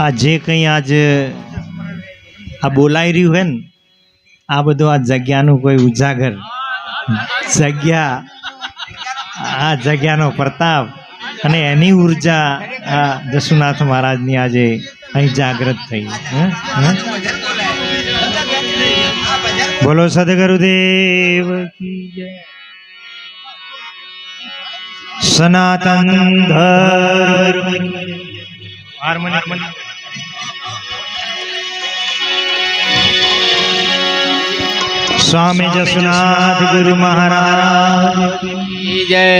આ જે કંઈ આજ આ બોલાઈ રહ્યું હે ને આ બધું આ જગ્યાનું કોઈ ઉજાગર જગ્યા આ જગ્યાનો પ્રતાપ અને એની ઉર્જા આ જસુનાથ મહારાજની આજે અહીં જાગૃત થઈ. બોલો સદગુરુદેવ કી જય. સનાતન ધર્મ હાર્મોનિયમ स्वामी जसुनाथ गुरु महाराज की जय.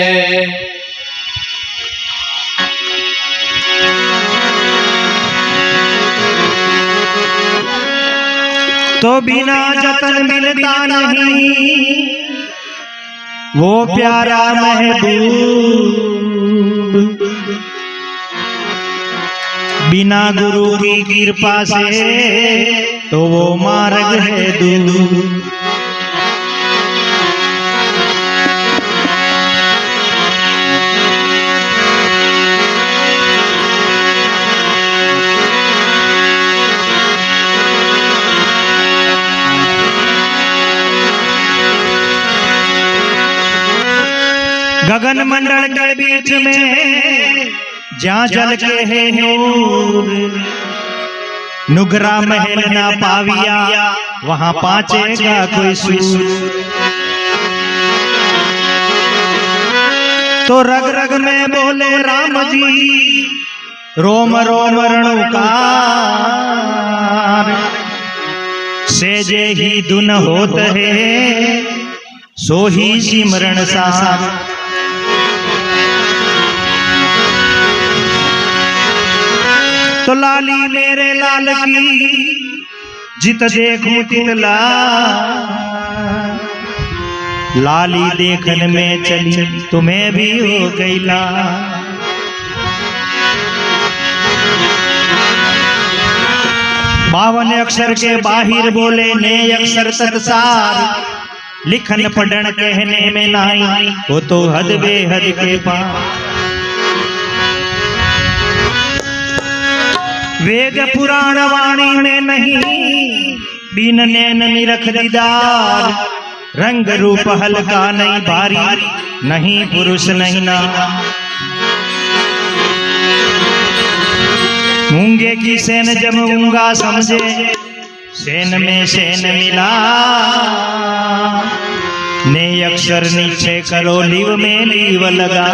तो बिना जतन मिलता नहीं वो प्यारा महबूब, बिना गुरु की कृपा से तो वो मार्ग है दूर. गगन मंडल के बीच में जहाँ जल के है नूर, नुगरा महल ना पाविया वहाँ पाचेगा कोई सूर. तो रग रग में बोले राम जी रोम रोम रणुकार, से जे ही धुन होत है सो ही सिमरण सार. तो लाली मेरे लाल की जित देखूं तित लाल, लाली देखन में चली तुम्हें भी हो गई लाल. बावन अक्षर के बाहिर बोले ने अक्षर तत्सार, लिखन पढ़न कहने में नहीं वो तो हद बेहद के पार. वेद पुराण वाणी में नहीं बिन नैन निरख दीदार, रंग रूप हल्का नहीं भारी नहीं पुरुष नहीं ना. मूंगे की सेन जब मूंगा समझे सेन में सेन मिला, ने अक्षर नीचे करो लीव में लीव लगा.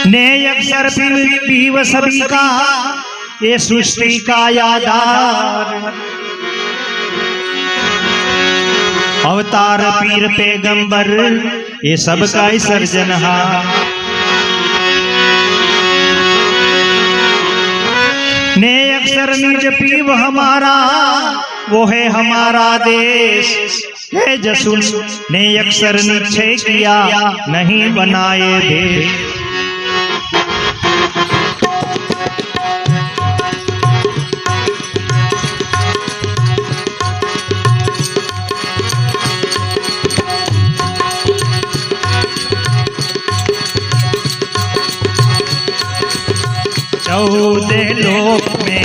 ने अक्षर पीव सभी का ये सृष्टि का यादार, अवतार पीर पैगंबर ये सबका ही सर्जनहार. ने अक्षर निज पीव हमारा वो है हमारा देश है जसुन, ने अक्षर निश्चय किया नहीं बनाए देश. चौदह लोक में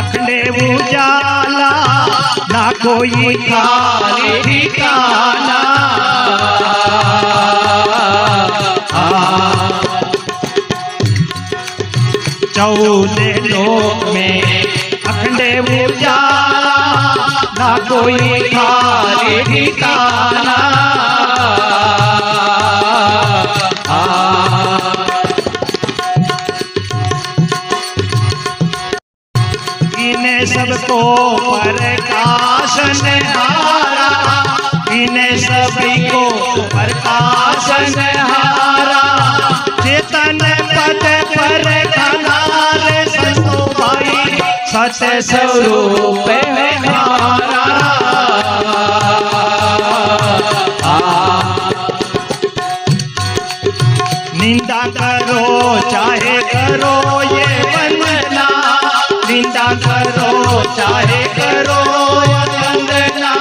अखंडे उजाला, ना कोई खाली ठिकाना. चौदह लोक में अखंडे उजाला, ना कोई खाली ठिकाना. सबको प्रकाशन हारा, इन्हें सभी को प्रकाशन हारा. चेतन पद पर खनार संतो भाई सत्य स्वरूप है हारा. निंदा करो चाहे करो ये वंदना, निंदा करो चाहे करो वंदना,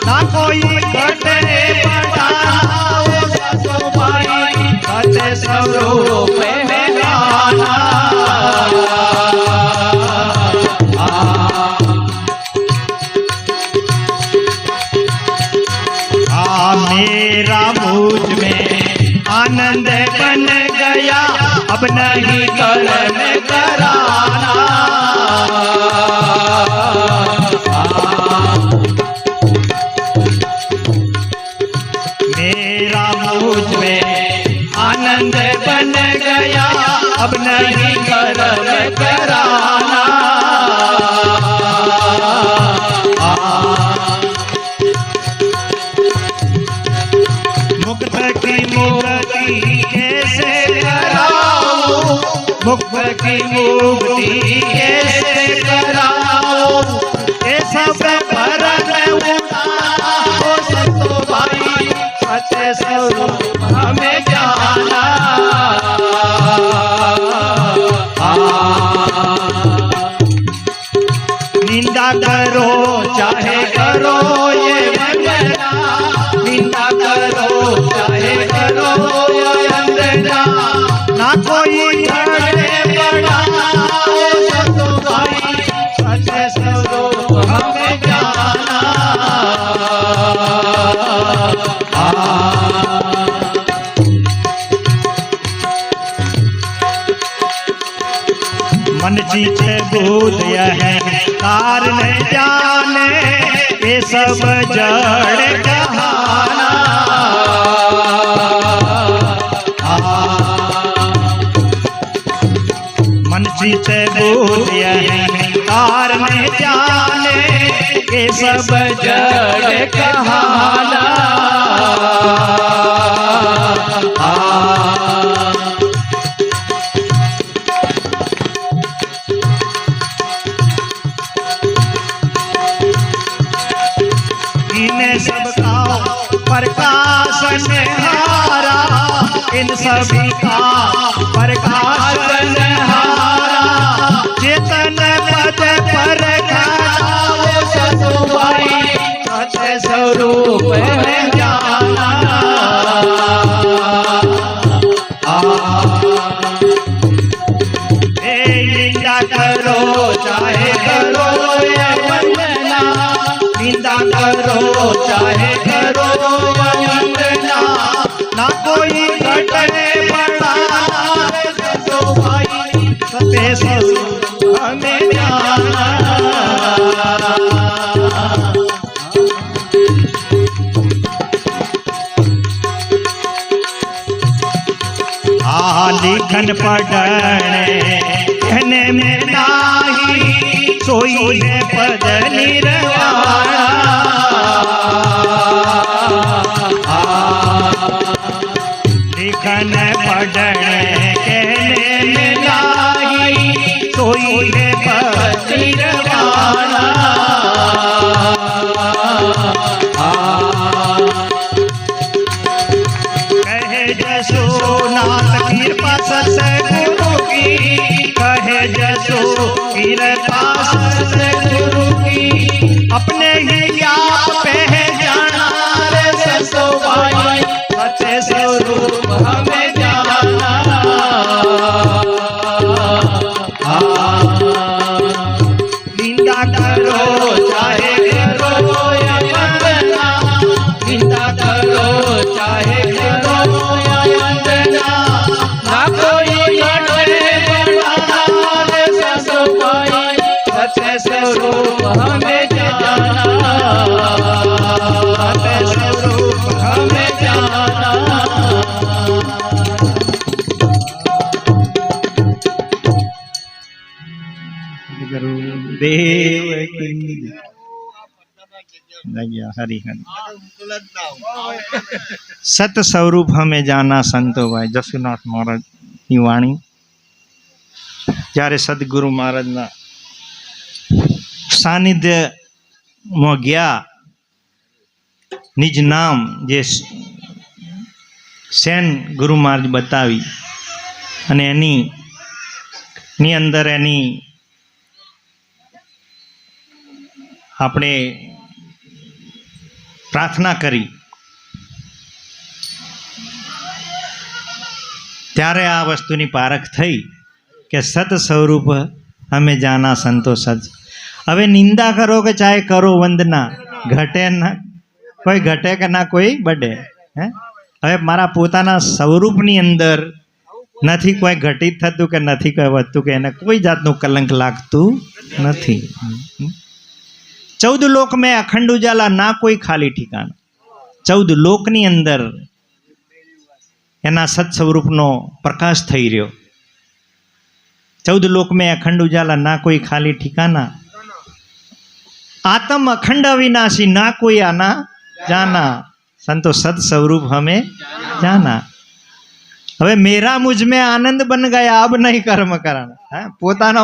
ना कोई कटे बढ़ाओ सतो भाई सत्य स्वरूप नहीं कर्म कराना। मेरा मुझ में आनंद बन गया, अब नहीं कर्म कराना। मुक्त की मुक्ति कैसे कराऊं, मुक्त की मुक्ति कैसे कराऊं, ये सब भरत उठाओ संतो भाई, सत्य स्वरूप हमें जाना। निंदा करो चाहे करो ये वंदना, निंदा करो चाहे करो ये वंदना, ना कोई घटे बड़ा संतो भाई, सत्य स्वरूप हमें जाना। मन चित भूत यह कार न जाने, ये सब जड़ कहाना। मन चित भूत यह कार न जाने, ये सब जड़ कहाना। इन्हें सबका प्रकाश हारा, इन सभी का प्रकाश हारा, चेतन पद पर संतो भाई, सत्य स्वरूप में जाना। निंदा करो चाहे करो ये वंदना, निंदा करो चाहे करो ये वंदना, ना कोई घटने बड़ा संतो भाई, सत्य स्वरूप हमें जाना। लिखन पढ़ने कहने में नाही, सोई है पद निर्वाणा। लिखन पढ़ने कहने में नाही, सोई है पद निर्वाणा। कहे जसो नाथ कृपा सतगुरु की, कहे जसो कृपा सतगुरु की, अपने ही आप पहचाना रे संतो भाई, सत्य स्वरूप हमें जाना। निंदा करो चाहे करो या वंदना, निंदा करो चाहे करो या वंदना, ना कोई घटे बड़ा रे संतो भाई, सत्य स्वरूप हमें जाना। सत्य स्वरूप हमें जाना। गुरुदेव की जय। हरि हरि। सत स्वरूप हमें जाना संतो भाई जसુનાથ મહારાજની વાણી જ્યારે સદગુરુ મહારાજના સાનિધ્યમાં ગયા, નિજ નામ જે સેન ગુરુ મહારાજ બતાવી અને એની અંદર એની આપણે પ્રાર્થના કરી, ત્યારે આ વસ્તુની પારખ થઈ કે સત સ્વરૂપ અમે જાના સંતો સજ. હવે નિંદા કરો કે ચાહે કરો વંદના, ઘટે ના કોઈ ઘટે કે ના કોઈ બડે. હે હવે મારા પોતાના સ્વરૂપની અંદર નથી કોઈ ઘટિત થતું કે નથી કોઈ વધતું કે એને કોઈ જાતનું કલંક લાગતું નથી. 14 લોક મેં અખંડ ઉજાલા, ના કોઈ ખાલી ઠિકાણા. 14 લોકની અંદર એના સત સ્વરૂપનો પ્રકાશ થઈ રહ્યો. 14 લોક મેં અખંડ ઉજાલા, ના કોઈ ખાલી ઠિકાના. आत्म अखंड अविनाशी, ना कोई आना जाना. संतो सत स्वरूप हमें जाना. હવે મેરા મુझ में આનંદ બન ગયા, અબ નહીં કર્મ કરાના. હા, પોતાનો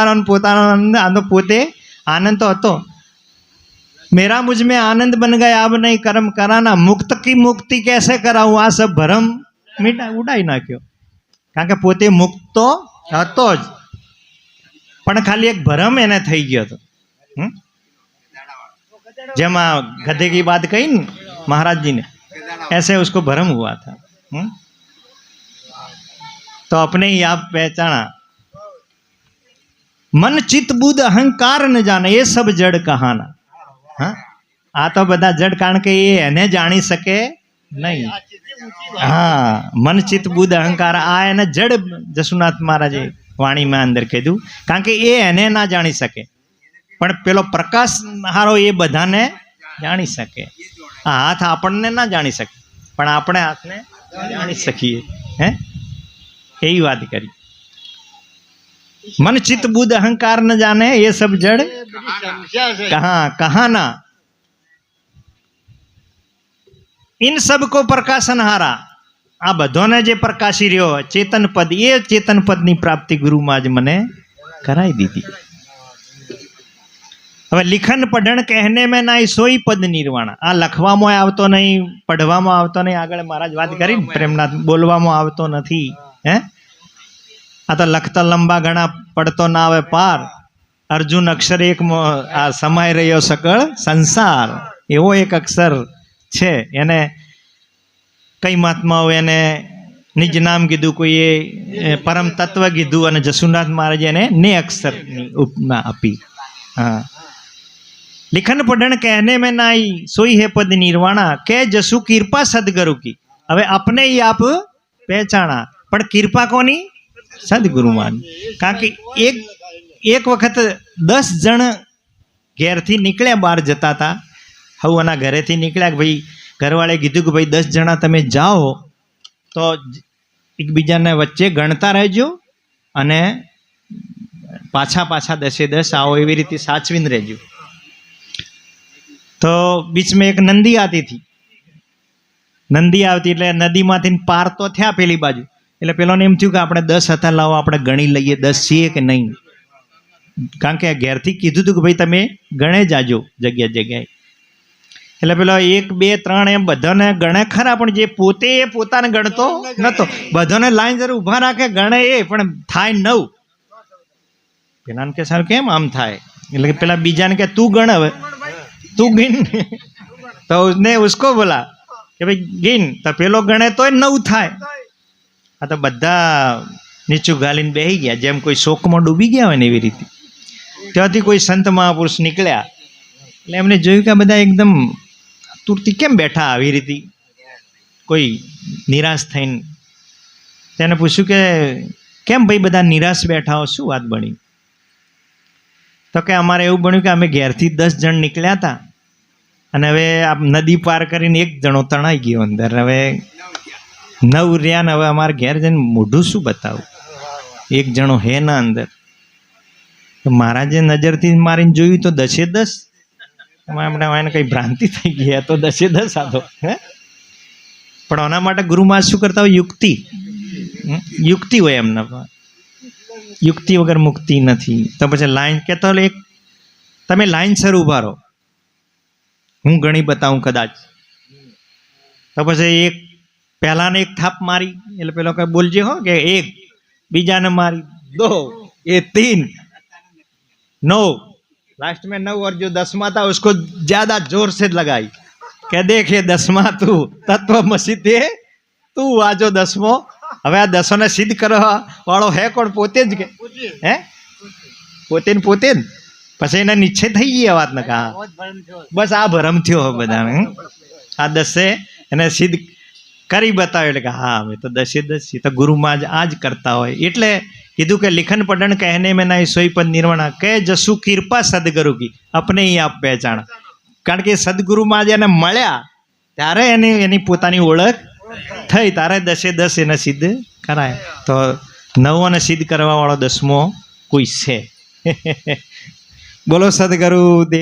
આનંદ પોતે આનંદ તો હતો. मेरा मुझ में आनंद बन गया, अब नहीं कर्म कराना. मुक्त की मुक्ति कैसे कराऊं, આ સબ ભરમ ઉડાઈ નાખ્યો. કારણ કે પોતે મુક્ત તો હતો જ, પણ ખાલી એક ભરમ એને થઈ ગયો હતો. જેમાં गधे की बात कही न महाराज जी ने, ऐसे उसको भ्रम हुआ था. तो अपने ही आप पहचाना. मन चित बुद्ध अहंकार न जाने, ये सब जड़ कहाना. હા, આ તો બધા જડ, કારણ કે એ એને જાણી શકે નહીં. હા, મન ચિત્ત બુદ્ધ અહંકાર, આ એને જડ જસુનાથ મહારાજે વાણીમાં અંદર કીધું, કારણ કે એ એને ના જાણી શકે, પણ પેલો પ્રકાશ હારો એ બધાને જાણી શકે. આ હાથ આપણને ના જાણી શકે, પણ આપણે હાથને જાણી શકીએ. હે, એવી વાત કરી. मन चित्त बुद्ध अहंकार न जाने, ये सब जड़ कहाना. इन सब को प्रकाशन हारा, आ बधोने जे प्रकाशी रह्यो चेतन पद, ये चेतन पद नी प्राप्ति गुरु माज मने कराई दीधी. હવે लिखन पढ़न कहने में ना सोई पद निर्वाणा. आ લખવામાં આવતો નહીં, પઢવામાં આવતો નહીં. આગળ મહારાજ વાત કરી પ્રેમનાથ, બોલવામાં આવતો નથી. હે, આ તો લખતા લંબા ઘણા, પડતો ના આવે પાર. અર્જુન અક્ષર એક આ સમાઈ રહ્યો સકળ સંસાર, એવો એક અક્ષર છે. એને કઈ મહાત્માઓ એને નિજ નામ કીધું, કોઈએ પરમ તત્વ કીધું, અને જસુનાથ મહારાજે એને ને અક્ષરની ઉપમા આપી. હા, लिखन पढ़न कहने में नाई सोई है पद निर्वाणा, के जसु कृपा सदगुरु की. હવે अपने ही आप पहचाना, પણ कृपा કોની? સદગુરુ માની. કારણ કે એક વખત 10 જણ ઘેરથી નીકળ્યા, બહાર જતા હતા. હવના ઘરેથી નીકળ્યા, ભાઈ ઘરવાળે કીધું કે ભાઈ 10 જણા તમે જાઓ તો એકબીજાને વચ્ચે ગણતા રહેજો, અને પાછા 10 આવો, એવી રીતે સાચવીને રહેજો. તો બીચમાં એક નંદી આવતી હતી. નંદી આવતી એટલે નદીમાંથી પાર તો થયા પેલી બાજુ. એટલે પેલોને એમ થયું કે આપણે 10 હતા, લાવો આપણે ગણી લઈએ 10 છીએ કે નહીં. કારણ કે ઘેરથી કીધું હતું કે ભાઈ તમે ગણે જાજો જગ્યાએ. એટલે પેલો 1 2 3 એમ બધાને ગણે ખરા, પણ જે પોતે એ પોતાને ગણતો નતો. બધાને લાઈન જરા ઊભા રાખે, ગણે એ, પણ થાય 9. પેલાને કે સારું કેમ આમ થાય? એટલે પેલા બીજાને કે તું ગણ, હવે તું ગીન. તો उसने उसको बोला કે ભાઈ ગીન. તો પેલો ગણે તોય 9 થાય. આ તો બધા નીચું ગાલીને બેસી ગયા, જેમ કોઈ શોકમાં ડૂબી ગયા હોય ને એવી રીતે. ત્યાંથી કોઈ સંત મહાપુરુષ નીકળ્યા, એટલે એમને જોયું કે બધા એકદમ તુરતી કેમ બેઠા આવી રીતે, કોઈ નિરાશ થઈને. તેને પૂછ્યું કે કેમ ભાઈ બધા નિરાશ બેઠા હો, શું વાત બની? તો કે અમારે એવું બન્યું કે અમે ઘેરથી 10 જણ નીકળ્યા હતા, અને હવે આ નદી પાર કરીને 1 જણો તણાઈ ગયો અંદર. હવે 9 રહ્યા ને હવે અમારે ઘેર જઈને મોઢું શું બતાવું, 1 જણો હે ના અંદર. તો મહારાજે નજરથી મારીને જોયું તો 10 એમાં એને કઈ ભ્રાંતિ થઈ ગઈ, તો 10 આતો. હે, પણ આના માટે ગુરુ મહારાજ શું કરતા હોય? યુક્તિ હોય એમના. યુક્તિ વગર મુક્તિ નથી. તો પછી લાઈન કહેતો એક તમે લાઈન સર ઉભા રહો, હું ગણી બતાવું કદાચ. તો પછી એક પહેલાને 1 થાપ મારી, એટલે પેલો કઈ બોલજે હો કે 1, બીજાને મારી 2, ये 3, 9, लास्ट में 9, और जो 10वां था उसको ज्यादा जोर से लगाई કે દેખ એ 10વાं તું તત્વમસી તે તું આજો 10મો. હવે આ 10ને સિદ્ધ કરવા વાળો હે કોણ? પોતે જ કે હે, પોતે જ. પછી એને નિશ્ચય થઈ ગઈ વાત ને કા બસ આ ભરમ થયો બધાને. આ 10 એને સિદ્ધ કરી બતાવ્યો એટલે કે હા અમે તો 10 એ તો ગુરુમાં જ આ જ કરતા હોય. એટલે કીધું કે લિખન પઢન કહેને મેં ના સોઈ પદ નિર્વાણા કે જસુ કૃપા સદગુરુ કી અપને હી આપ પહેચાણા. કારણ કે સદગુરુમાં જ એને મળ્યા ત્યારે એની પોતાની ઓળખ થઈ, તારે 10 એને સિદ્ધ કરાય. તો 9 સિદ્ધ કરવા વાળો 10મો કોઈ છે. બોલો સદગુરુ દેવ.